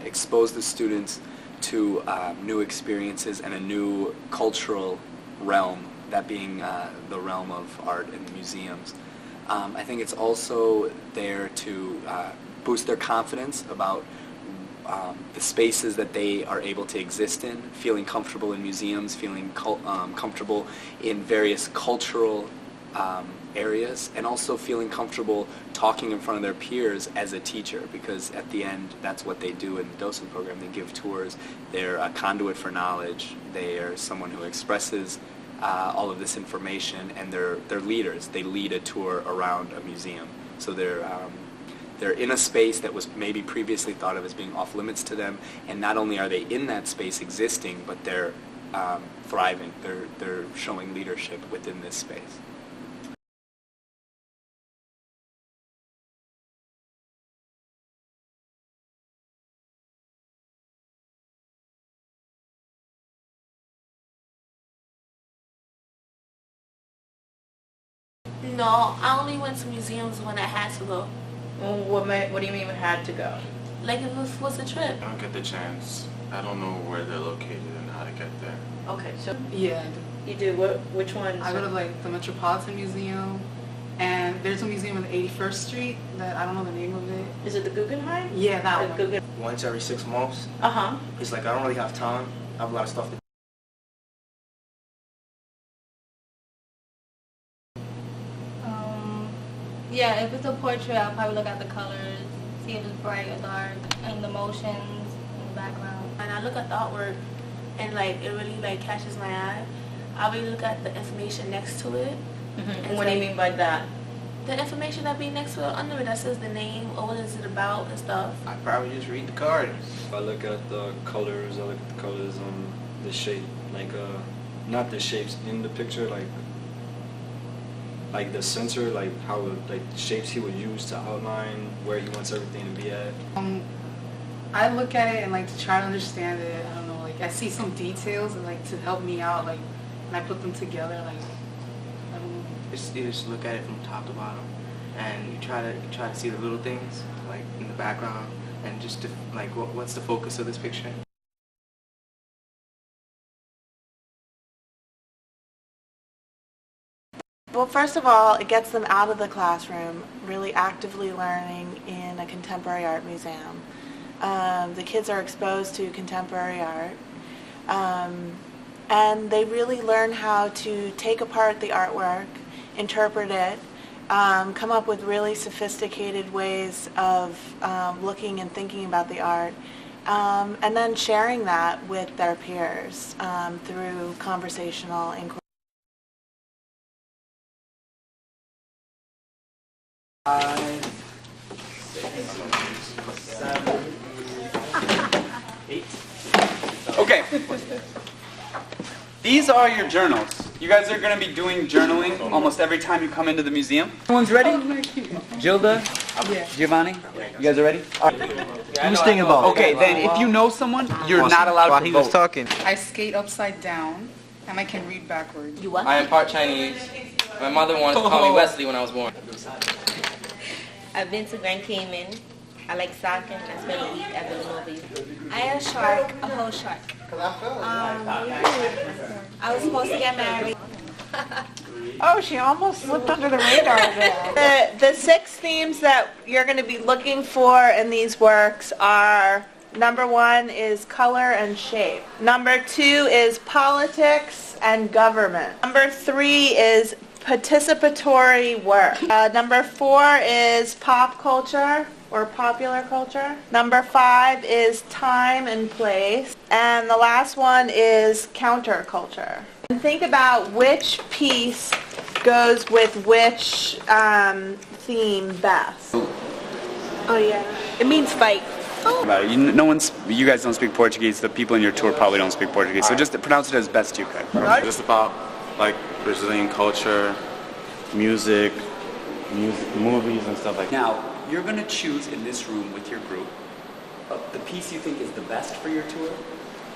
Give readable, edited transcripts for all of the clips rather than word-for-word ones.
Expose the students to new experiences and a new cultural realm, that being the realm of art and museums. I think it's also there to boost their confidence about the spaces that they are able to exist in, feeling comfortable in museums, feeling comfortable in various cultural areas, and also feeling comfortable talking in front of their peers as a teacher, because at the end that's what they do in the docent program. They give tours, they're a conduit for knowledge, they are someone who expresses all of this information, and they're leaders. They lead a tour around a museum. So they're in a space that was maybe previously thought of as being off limits to them, and not only are they in that space existing, but they're thriving. They're showing leadership within this space. No, I only went to museums when I had to go. Well, what do you mean had to go? Like if it was a trip. I don't get the chance. I don't know where they're located and how to get there. Okay, so Yeah, I do. you do. Which ones? I go to like the Metropolitan Museum, and there's a museum on 81st Street that I don't know the name of it. Is it the Guggenheim? Yeah, that one. Guggenheim. Once every 6 months. Uh-huh. It's like I don't really have time. I have a lot of stuff to do. Yeah, if it's a portrait, I'll probably look at the colors, see if it's bright or dark, and the motions in the background. And I look at the artwork and like it really like catches my eye. I really look at the information next to it. And what do you mean by that? The information that be next to it, under it, that says the name, or what is it about and stuff. I probably just read the card. I look at the colors, I look at the colors on the shape, like not the shapes in the picture, like the sensor, like how like the shapes he would use to outline where he wants everything to be at. I look at it and like to try to understand it. I don't know, like I see some details and like to help me out, like, and I put them together, like, I don't know. You just look at it from top to bottom, and you try to see the little things like in the background, and just to, like what's the focus of this picture. Well, first of all, it gets them out of the classroom, really actively learning in a contemporary art museum. The kids are exposed to contemporary art, and they really learn how to take apart the artwork, interpret it, come up with really sophisticated ways of looking and thinking about the art, and then sharing that with their peers through conversational inquiry. 5, 6, 7, 8. Okay. These are your journals. You guys are going to be doing journaling almost every time you come into the museum. Everyone's ready? Gilda? Yeah. Giovanni? You guys are ready? Who's thinking about? Okay, then if you know someone, you're not allowed to vote. talking. I skate upside down, and I can read backwards. You what? I am part Chinese. My mother wanted to call me Wesley when I was born. I've been to Grand Cayman. I like soccer, and I spent a week at Villanova. I am a shark, a whole shark. I was supposed to get married. Oh, she almost slipped under the radar there. The 6 themes that you're going to be looking for in these works are, number 1 is color and shape. Number 2 is politics and government. Number 3 is participatory work. Number 4 is pop culture or popular culture. Number 5 is time and place. And the last one is counterculture. And think about which piece goes with which theme best. Oh yeah. It means fight. About it. You guys don't speak Portuguese. The people in your tour probably don't speak Portuguese. So just pronounce it as best you can. Just about like Brazilian culture, music, movies and stuff like that. Now, you're going to choose in this room with your group the piece you think is the best for your tour,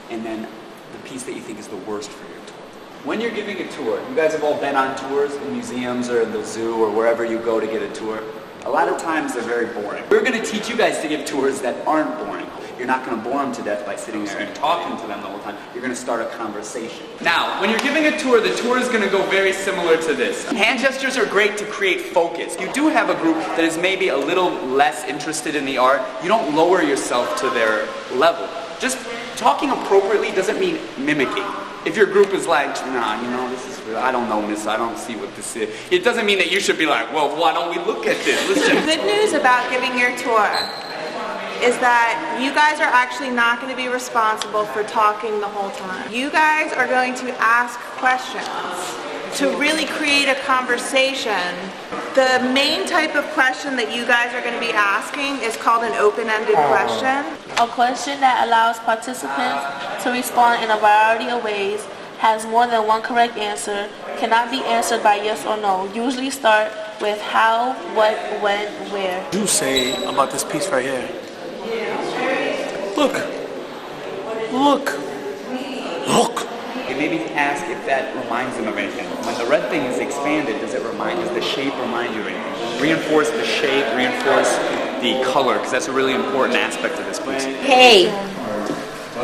and then the piece that you think is the worst for your tour. When you're giving a tour, you guys have all been on tours in museums or in the zoo or wherever you go to get a tour. A lot of times they're very boring. We're going to teach you guys to give tours that aren't boring. you're not going to bore them to death by sitting there and talking to them the whole time. You're going to start a conversation. Now, when you're giving a tour, the tour is going to go very similar to this. Hand gestures are great to create focus. You do have a group that is maybe a little less interested in the art. You don't lower yourself to their level. Just talking appropriately doesn't mean mimicking. If your group is like, nah, you know, this is real. I don't know, miss, I don't see what this is. It doesn't mean that you should be like, well, why don't we look at this? Let's just... Good news about giving your tour is that you guys are actually not going to be responsible for talking the whole time. You guys are going to ask questions to really create a conversation. The main type of question that you guys are going to be asking is called an open-ended question. A question that allows participants to respond in a variety of ways, has more than one correct answer, cannot be answered by yes or no. Usually start with how, what, when, where. What do you say about this piece right here? Look. Look. Look. And maybe ask if that reminds them of anything. When the red thing is expanded, does the shape remind you of anything? Reinforce the shape, reinforce the color, because that's a really important aspect of this piece. Hey,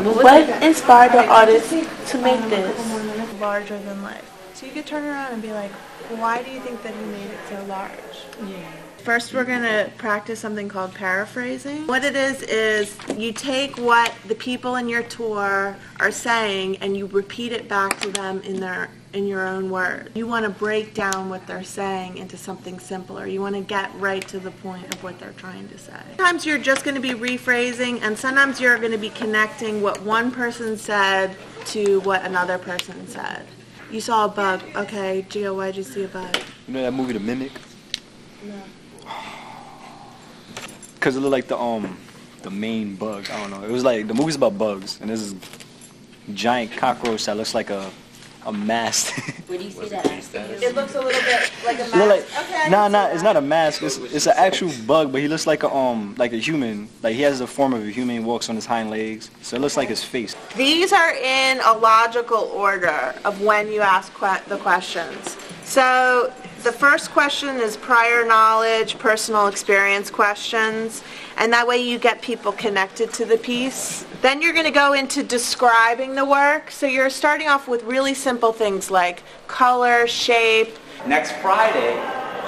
what inspired the artist to make this? Larger than life. So you could turn around and be like, why do you think that he made it so large? Yeah. First, we're going to practice something called paraphrasing. What it is you take what the people in your tour are saying and you repeat it back to them in your own words. You want to break down what they're saying into something simpler. You want to get right to the point of what they're trying to say. Sometimes you're just going to be rephrasing, and sometimes you're going to be connecting what one person said to what another person said. You saw a bug. Okay, Gio, why'd you see a bug? You know that movie, The Mimic? No. Because it looked like the main bug. I don't know. It was like, the movie's about bugs, and there's this giant cockroach that looks like a mask. Where do you see that? It looks a little bit like a mask. Nah, it's not a mask. It's an actual bug, but he looks like a human. Like he has the form of a human, walks on his hind legs, so it looks like his face. These are in a logical order of when you ask the questions. So the first question is prior knowledge, personal experience questions, and that way you get people connected to the piece. Then you're going to go into describing the work. So you're starting off with really simple things like color, shape. Next Friday,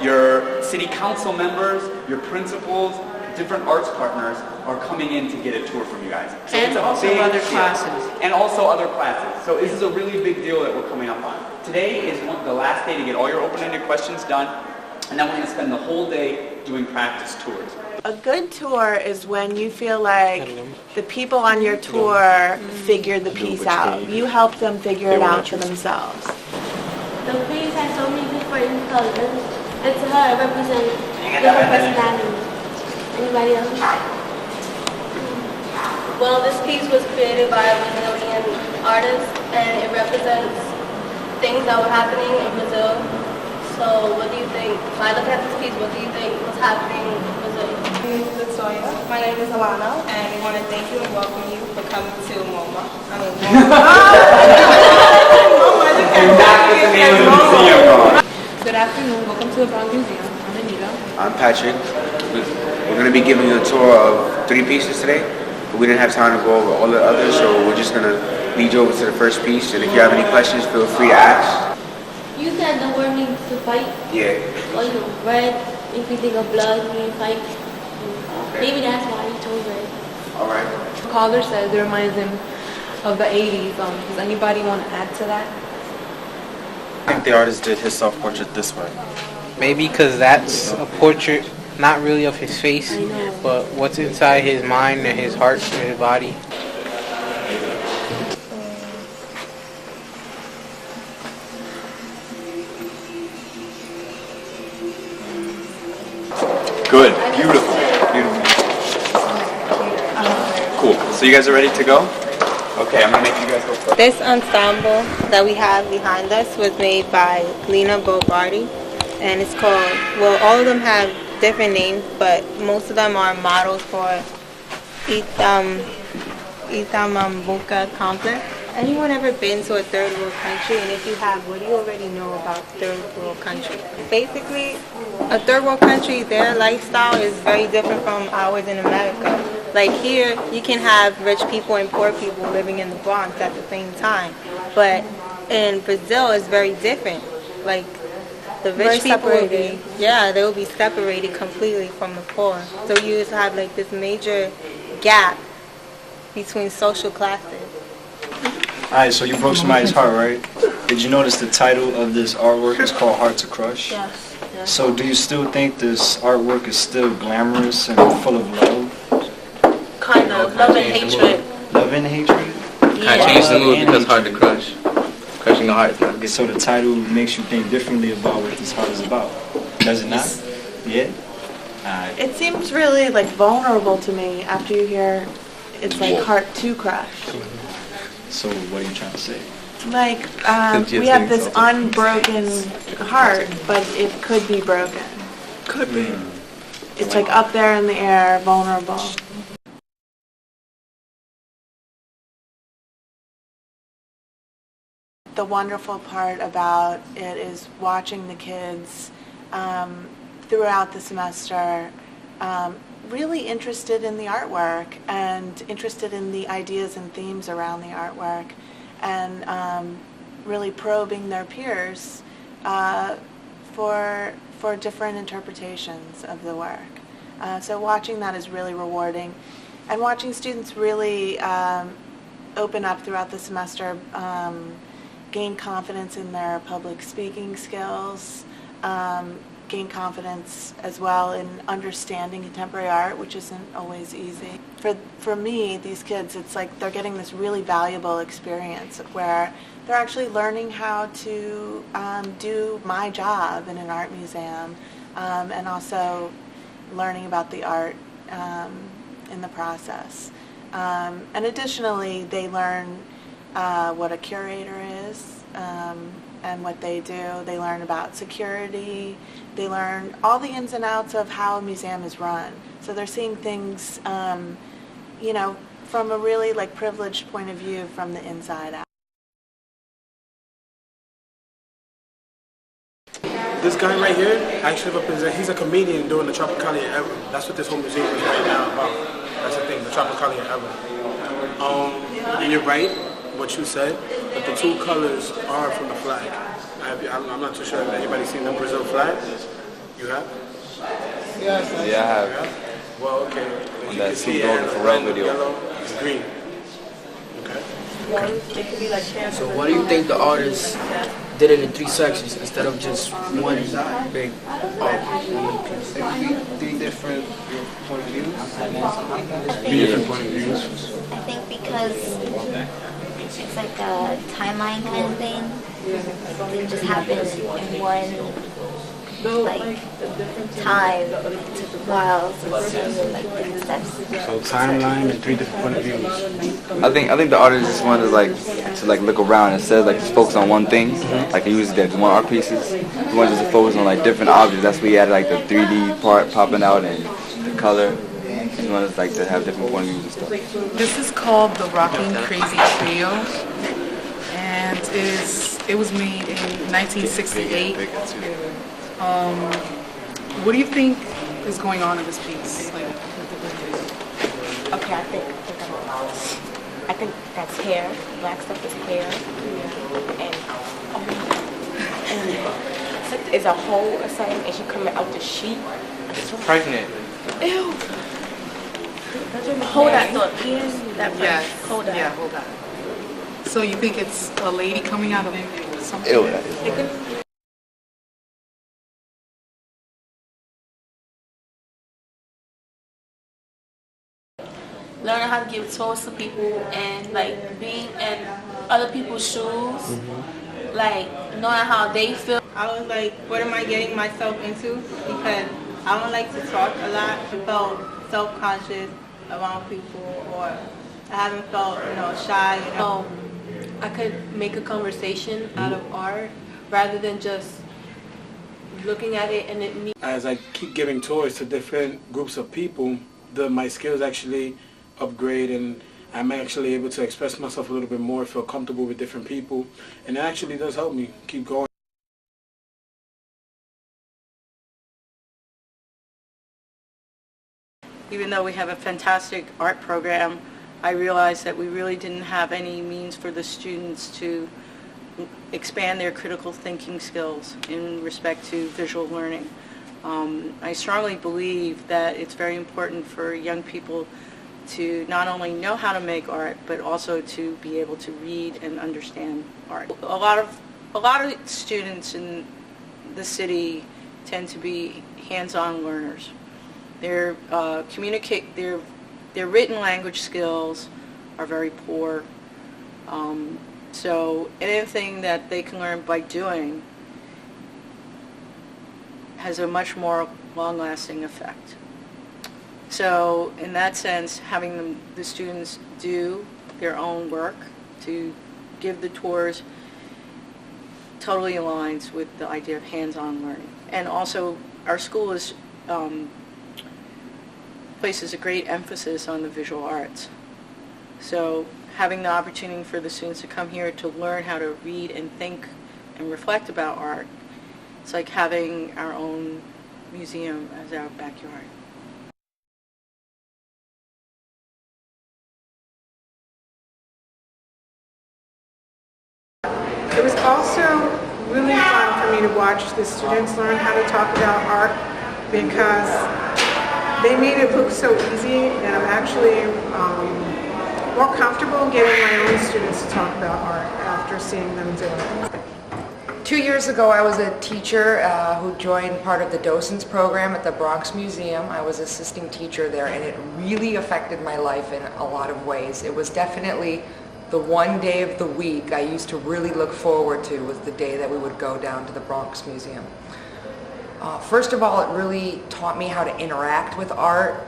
your city council members, your principals, different arts partners are coming in to get a tour from you guys. So and also other classes. And also other classes. So this is a really big deal that we're coming up on. Today is the last day to get all your open-ended questions done, and then we're going to spend the whole day doing practice tours. A good tour is when you feel like the people on your tour figured the piece out. You help them figure it out for themselves. The piece has so many different colors, and to her it represents different personalities. Anybody else? Well, this piece was created by a Brazilian artist, and it represents things that were happening in Brazil. So what do you think? If I look at this piece, what do you think was happening in Brazil? My name is Victoria. My name is Alana, and we want to thank you and welcome you for coming to MoMA. And that was the name of the museum. Good afternoon. Welcome to the Brown Museum. I'm Anita. I'm Patrick. We're going to be giving you a tour of 3 pieces today, but we didn't have time to go over all the others, so we're just going to lead you over to the first piece, and if you have any questions, feel free to ask. You said the word means to fight? Yeah. Or you know, red, if you think of blood, means fight. Okay. Maybe that's why you chose red. Alright. Caller says it reminds him of the 80s. Does anybody want to add to that? I think the artist did his self-portrait this way. Maybe because that's a portrait, not really of his face, but what's inside his mind and his heart and his body. Good. Beautiful. Beautiful. Cool. So you guys are ready to go? Okay, I'm going to make you guys go first. This ensemble that we have behind us was made by Lena Bogardi, and it's called, well, all of them have different names, but most of them are models for Itamambuca complex. Anyone ever been to a third world country? And if you have, what do you already know about third world countries? Basically, a third world country, their lifestyle is very different from ours in America. Like here, you can have rich people and poor people living in the Bronx at the same time. But in Brazil, it's very different. Like the rich people will be, yeah, they will be separated completely from the poor. So you just have like this major gap between social classes. Alright, so you broke somebody's heart, right? Did you notice the title of this artwork is called Hard to Crush? Yes. So do you still think this artwork is still glamorous and full of love? Kind of. Love and hatred. Love and hatred? Kind of changed the mood because Hard to Crush. Crushing the heart is not good. So the title makes you think differently about what this heart is about. Does it not? Yeah? Alright. It seems really like vulnerable to me after you hear it's like heart to crush. So what are you trying to say? Like, we have this unbroken heart, but it could be broken. Could be. It's like up there in the air, vulnerable. The wonderful part about it is watching the kids throughout the semester really interested in the artwork and interested in the ideas and themes around the artwork, and really probing their peers for different interpretations of the work. So watching that is really rewarding, and watching students really open up throughout the semester, gain confidence in their public speaking skills, gain confidence as well in understanding contemporary art, which isn't always easy. For me, these kids, it's like they're getting this really valuable experience where they're actually learning how to do my job in an art museum, and also learning about the art in the process. And additionally, they learn what a curator is and what they do. They learn about security. They learn all the ins and outs of how a museum is run. So they're seeing things, you know, from a really like privileged point of view from the inside out. This guy right here actually represents, he's a comedian doing the Tropicalia Ever. That's what this whole museum is right now about. That's the thing, the Tropicalia Ever. And you're right, what you said, but the two colors are from the flag. I'm not too sure if anybody's seen the Brazil flag. You have? Yes. Yeah, I have. Well, okay. On that Sue Golden Pharrell video. Yellow, it's green. Okay. So why do you think the artists did it in 3 sections instead of just one big Three different point of views? Three different point of views. I think because it's like a timeline kind of thing. Like it just happened in one like time. It took a while to like different steps. So timeline and 3 different point of views. I think the artist just wanted to look around instead of like just focus on one thing. Like he uses that one art pieces. He wanted to focus on like different objects. That's where he had like the 3D part popping out and the color. He wanted like to have different point of views and stuff. This is called the Rocking Crazy Trio, and it was made in 1968. What do you think is going on in this piece? Like, okay, I think that's hair. Black stuff is hair, and it's a hole or something, and she coming out the sheet. It's pregnant. Ew. Hold that thought, please. That yes. Hold that. Yeah, hold that. So you think it's a lady coming out of something? Ew. Learning how to give tours to people and like being in other people's shoes, like knowing how they feel. I was like, what am I getting myself into? Because I don't like to talk a lot. I felt self-conscious around people, or I haven't felt, shy. I could make a conversation out of art rather than just looking at it and it me. As I keep giving tours to different groups of people, my skills actually upgrade, and I'm actually able to express myself a little bit more, feel comfortable with different people, and it actually does help me keep going. even though we have a fantastic art program, I realized that we really didn't have any means for the students to expand their critical thinking skills in respect to visual learning. I strongly believe that it's very important for young people to not only know how to make art, but also to be able to read and understand art. A lot of students in the city tend to be hands-on learners. Their written language skills are very poor. So anything that they can learn by doing has a much more long-lasting effect. So in that sense, having the students do their own work to give the tours totally aligns with the idea of hands-on learning. And also, our school places a great emphasis on the visual arts. So having the opportunity for the students to come here to learn how to read and think and reflect about art, it's like having our own museum as our backyard. It was also really fun for me to watch the students learn how to talk about art because they made it look so easy, and I'm actually more comfortable getting my own students to talk about art after seeing them do it. 2 years ago, I was a teacher who joined part of the Docents program at the Bronx Museum. I was assisting teacher there, and it really affected my life in a lot of ways. It was definitely the one day of the week I used to really look forward to was the day that we would go down to the Bronx Museum. First of all, it really taught me how to interact with art.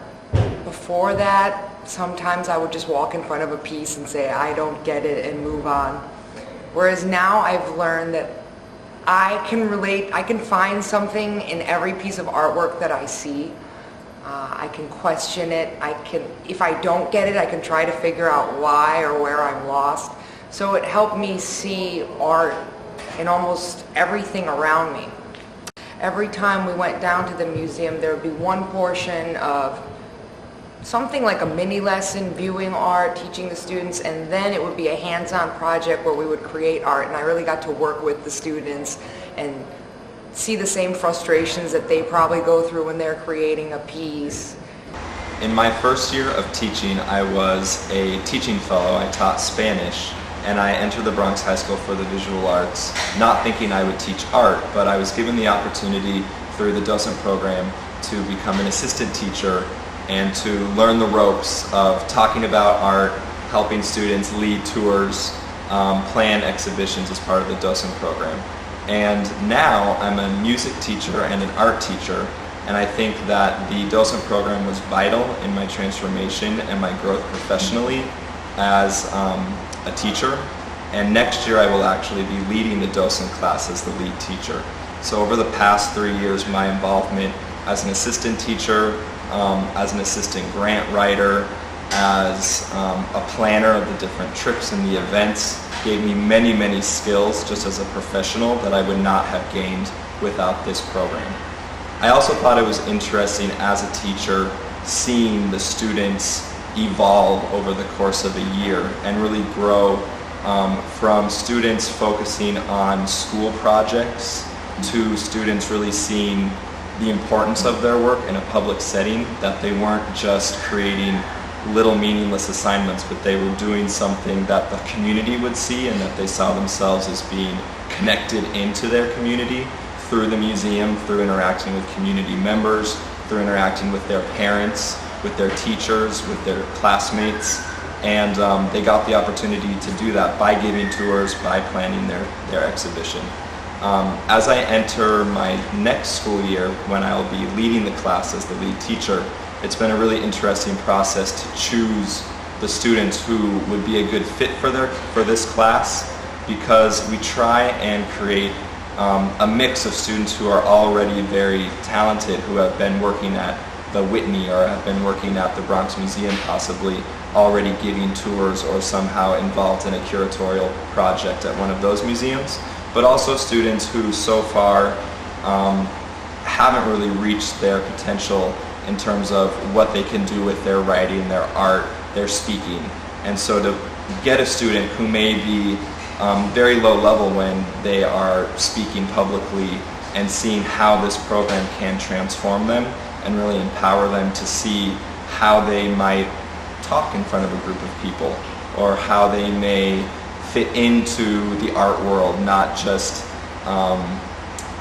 Before that, sometimes I would just walk in front of a piece and say, I don't get it, and move on. Whereas now I've learned that I can relate, I can find something in every piece of artwork that I see. I can question it. If I don't get it, I can try to figure out why or where I'm lost. So it helped me see art in almost everything around me. Every time we went down to the museum, there would be one portion of something like a mini lesson, viewing art, teaching the students, and then it would be a hands-on project where we would create art, and I really got to work with the students and see the same frustrations that they probably go through when they're creating a piece. In my first year of teaching, I was a teaching fellow. I taught Spanish, and I entered the Bronx High School for the Visual Arts, not thinking I would teach art, but I was given the opportunity through the Docent program to become an assistant teacher and to learn the ropes of talking about art, helping students lead tours, plan exhibitions as part of the Docent program. And now I'm a music teacher and an art teacher, and I think that the Docent program was vital in my transformation and my growth professionally as a teacher. And next year I will actually be leading the Docent class as the lead teacher. So over the past 3 years, my involvement as an assistant teacher, as an assistant grant writer, as a planner of the different trips and the events, gave me many, many skills just as a professional that I would not have gained without this program. I also thought it was interesting as a teacher seeing the students evolve over the course of a year and really grow from students focusing on school projects to students really seeing the importance of their work in a public setting, that they weren't just creating little meaningless assignments, but they were doing something that the community would see and that they saw themselves as being connected into their community through the museum, through interacting with community members, through interacting with their parents, with their teachers, with their classmates, and they got the opportunity to do that by giving tours, by planning their exhibition. As I enter my next school year, when I'll be leading the class as the lead teacher, it's been a really interesting process to choose the students who would be a good fit for this class, because we try and create a mix of students who are already very talented, who have been working at the Whitney or have been working at the Bronx Museum, possibly already giving tours or somehow involved in a curatorial project at one of those museums, but also students who so far haven't really reached their potential in terms of what they can do with their writing, their art, their speaking. And so to get a student who may be very low level when they are speaking publicly and seeing how this program can transform them and really empower them to see how they might talk in front of a group of people, or how they may fit into the art world, not just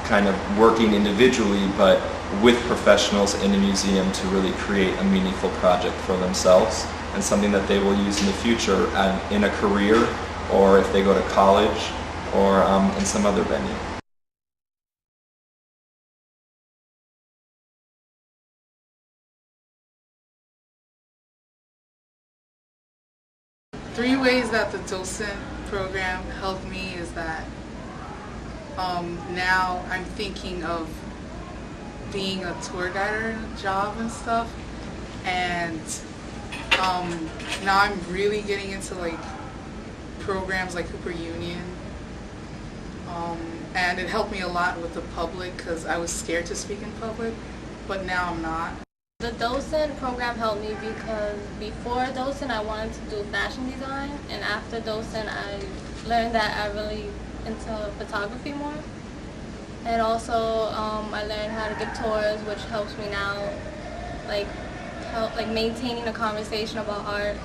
kind of working individually, but with professionals in a museum to really create a meaningful project for themselves and something that they will use in the future in a career, or if they go to college, or in some other venue. Three ways that the docent program helped me is that now I'm thinking of being a tour guide job and stuff, and now I'm really getting into like programs like Cooper Union, and it helped me a lot with the public because I was scared to speak in public, but now I'm not. The docent program helped me because before docent I wanted to do fashion design, and after docent I learned that I really into photography more. And also I learned how to give tours, which helps me now like maintaining a conversation about art.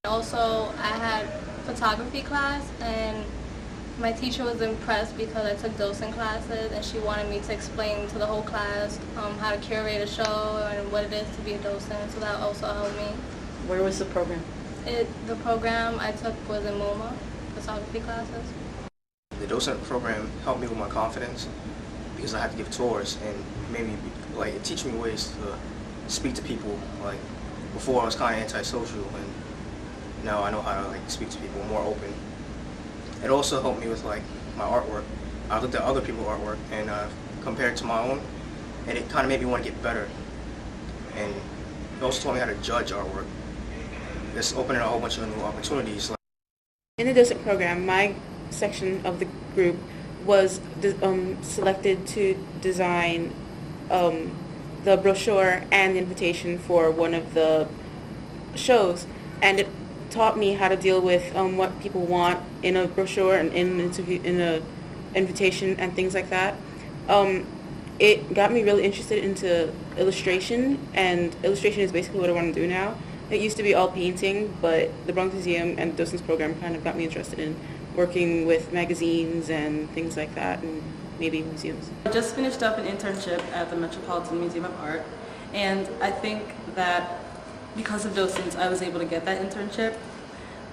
Also I had photography class, and my teacher was impressed because I took docent classes, and she wanted me to explain to the whole class how to curate a show and what it is to be a docent, so that also helped me. Where was the program? The program I took was in MoMA, photography classes. The docent program helped me with my confidence because I had to give tours, and made me like teach me ways to speak to people. Like before I was kind of antisocial, and now I know how to like speak to people more open. It also helped me with like my artwork. I looked at other people's artwork and compared to my own, and it kind of made me want to get better. And it also taught me how to judge artwork. It's opening a whole bunch of new opportunities. In the docent program, my section of the group was selected to design the brochure and the invitation for one of the shows, and it taught me how to deal with what people want in a brochure and in an invitation and things like that. It got me really interested into illustration, and illustration is basically what I want to do now. It used to be all painting, but the Bronx Museum and the Docents program kind of got me interested in working with magazines and things like that, and maybe museums. I just finished up an internship at the Metropolitan Museum of Art, and I think that because of Docents, I was able to get that internship,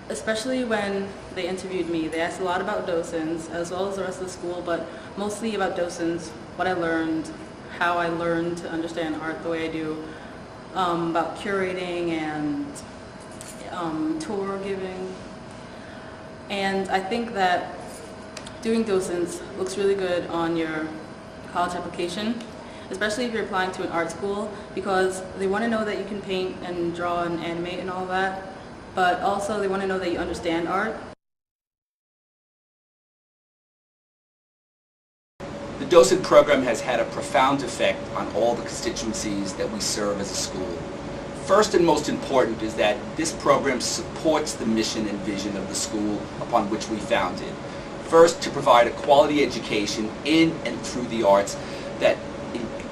especially when they interviewed me. They asked a lot about Docents, as well as the rest of the school, but mostly about Docents, what I learned, how I learned to understand art the way I do, about curating and tour giving. And I think that doing Docents looks really good on your college application, especially if you're applying to an art school, because they want to know that you can paint and draw and animate and all that, but also they want to know that you understand art. The docent program has had a profound effect on all the constituencies that we serve as a school. First and most important is that this program supports the mission and vision of the school upon which we founded. First, to provide a quality education in and through the arts that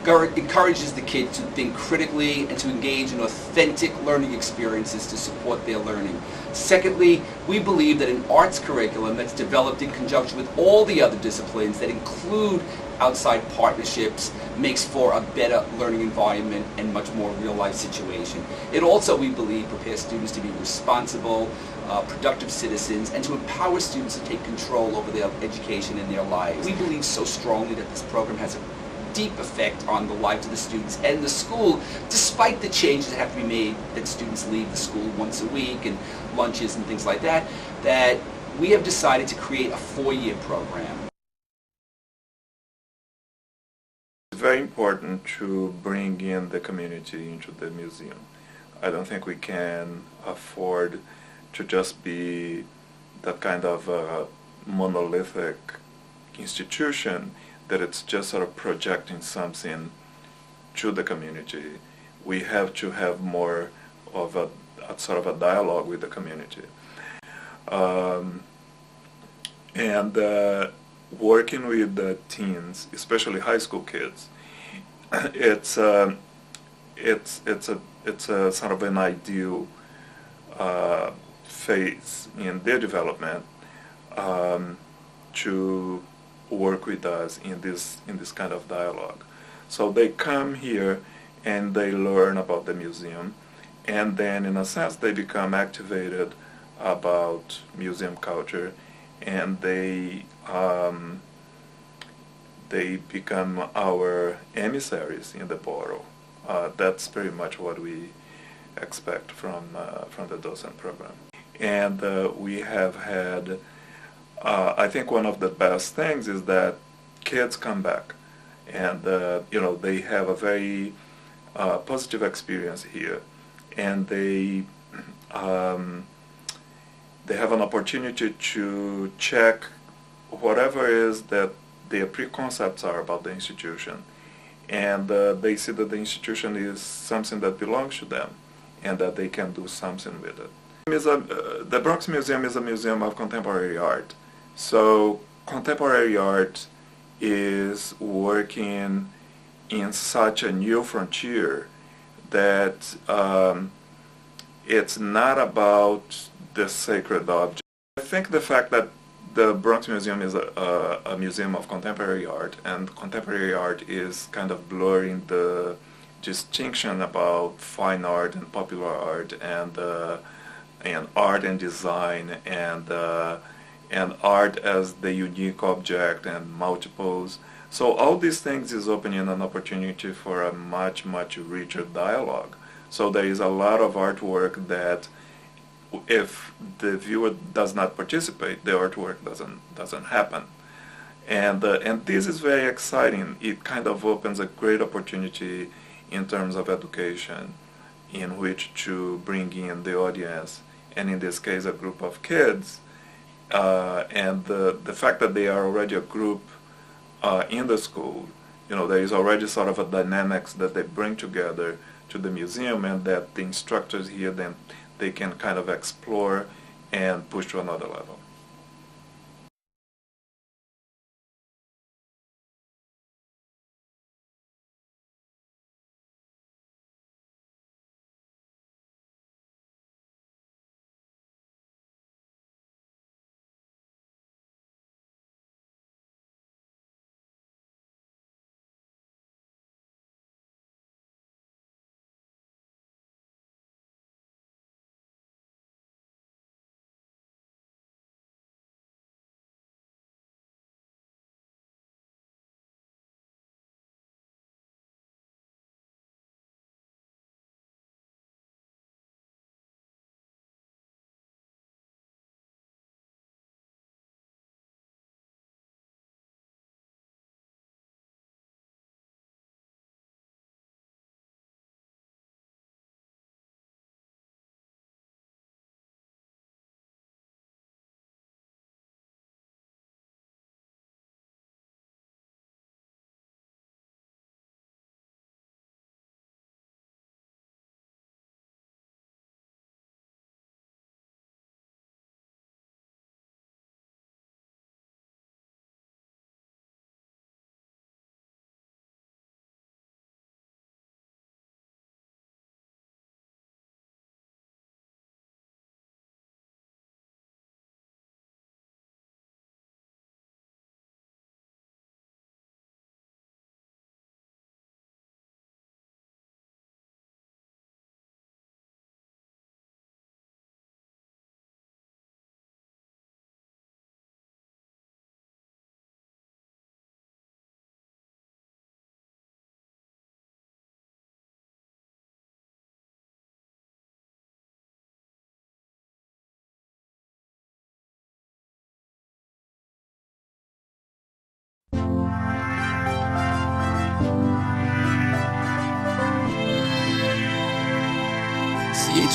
encourages the kid to think critically and to engage in authentic learning experiences to support their learning. Secondly, we believe that an arts curriculum that's developed in conjunction with all the other disciplines that include outside partnerships makes for a better learning environment and much more real-life situation. It also, we believe, prepares students to be responsible, productive citizens, and to empower students to take control over their education and their lives. We believe so strongly that this program has a deep effect on the lives of the students and the school, despite the changes that have to be made, that students leave the school once a week and lunches and things like that, that we have decided to create a 4-year program. It's very important to bring in the community into the museum. I don't think we can afford to just be that kind of monolithic institution that it's just sort of projecting something to the community. we have to have more of a sort of a dialogue with the community. And working with the teens, especially high school kids, it's a sort of an ideal phase in their development to work with us in this kind of dialogue. So they come here and they learn about the museum, and then in a sense they become activated about museum culture, and they become our emissaries in the borough. That's pretty much what we expect from the docent program. And we have had, I think one of the best things is that kids come back, and they have a very positive experience here, and they have an opportunity to check whatever is that their preconcepts are about the institution, and they see that the institution is something that belongs to them and that they can do something with it. The Bronx Museum is a museum of contemporary art. So contemporary art is working in such a new frontier that it's not about the sacred object. I think the fact that the Bronx Museum is a museum of contemporary art, and contemporary art is kind of blurring the distinction about fine art and popular art, and art and design, and art as the unique object and multiples. So all these things is opening an opportunity for a much, much richer dialogue. So there is a lot of artwork that if the viewer does not participate, the artwork doesn't happen. And this is very exciting. It kind of opens a great opportunity in terms of education, in which to bring in the audience, and in this case a group of kids, and the fact that they are already a group in the school, there is already sort of a dynamics that they bring together to the museum, and that the instructors here then they can kind of explore and push to another level.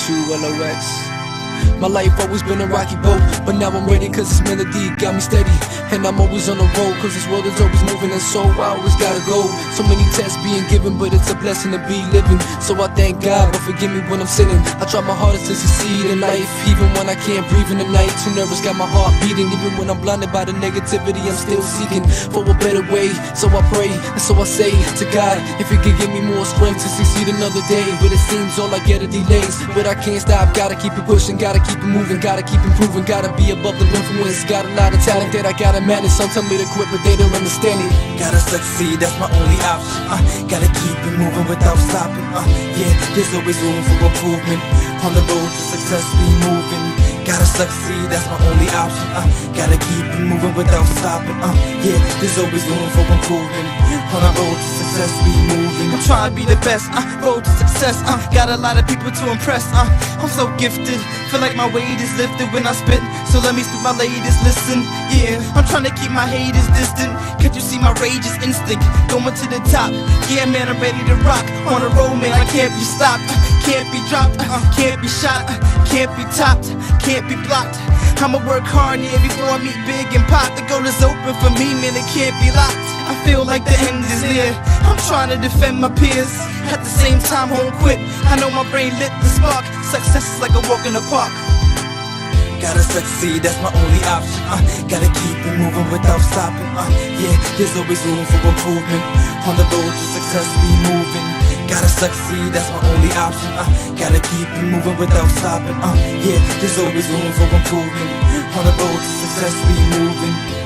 CHULOX My life always been a rocky boat, but now I'm ready cause this melody got me steady. And I'm always on the road cause this world is always moving, and so I always gotta go. So many tests being given, but it's a blessing to be living. So I thank God, but forgive me when I'm sinning. I try my hardest to succeed in life, even when I can't breathe in the night. Too nervous, got my heart beating. Even when I'm blinded by the negativity, I'm still seeking for a better way. So I pray, and so I say to God, if He could give me more strength to succeed another day. But it seems all I get are delays. But I can't stop, gotta keep it pushing, gotta keep it moving, gotta keep improving, gotta be above the influence. Got a lot of talent that I gotta manage. Some tell me to quit, but they don't understand it. Gotta succeed, that's my only option. Gotta keep it moving without stopping. Yeah, there's always room for improvement. On the road to success, we moving. Gotta succeed, that's my only option. Gotta keep it moving without stopping. Yeah, there's always room for improvement. On the road to success, we moving. I'm trying to be the best. Road to success. Got a lot of people to impress. I'm so gifted. Feel like my weight is lifted when I spit. So let me speak my latest. Listen, yeah. I'm trying to keep my haters distant. Can't you see my rage is instinct? Going to the top. Yeah, man, I'm ready to rock. On the road, man, I can't be stopped. Can't be dropped. Can't be shot. Can't be topped. Can't be blocked. I'ma work hard, yeah, before I meet big and pop. The goal is open for me, man, it can't be locked. I feel like the end is near. I'm trying to defend my peers. At the same time, won't quit. I know my brain lit the spark. Success is like a walk in the park. Gotta succeed, that's my only option. Gotta keep it moving without stopping. Yeah, there's always room for improvement. On the road to success, we moving. Gotta succeed, that's my only option. Gotta keep it moving without stopping. Yeah, there's always room for improvement. On the road to success, we moving.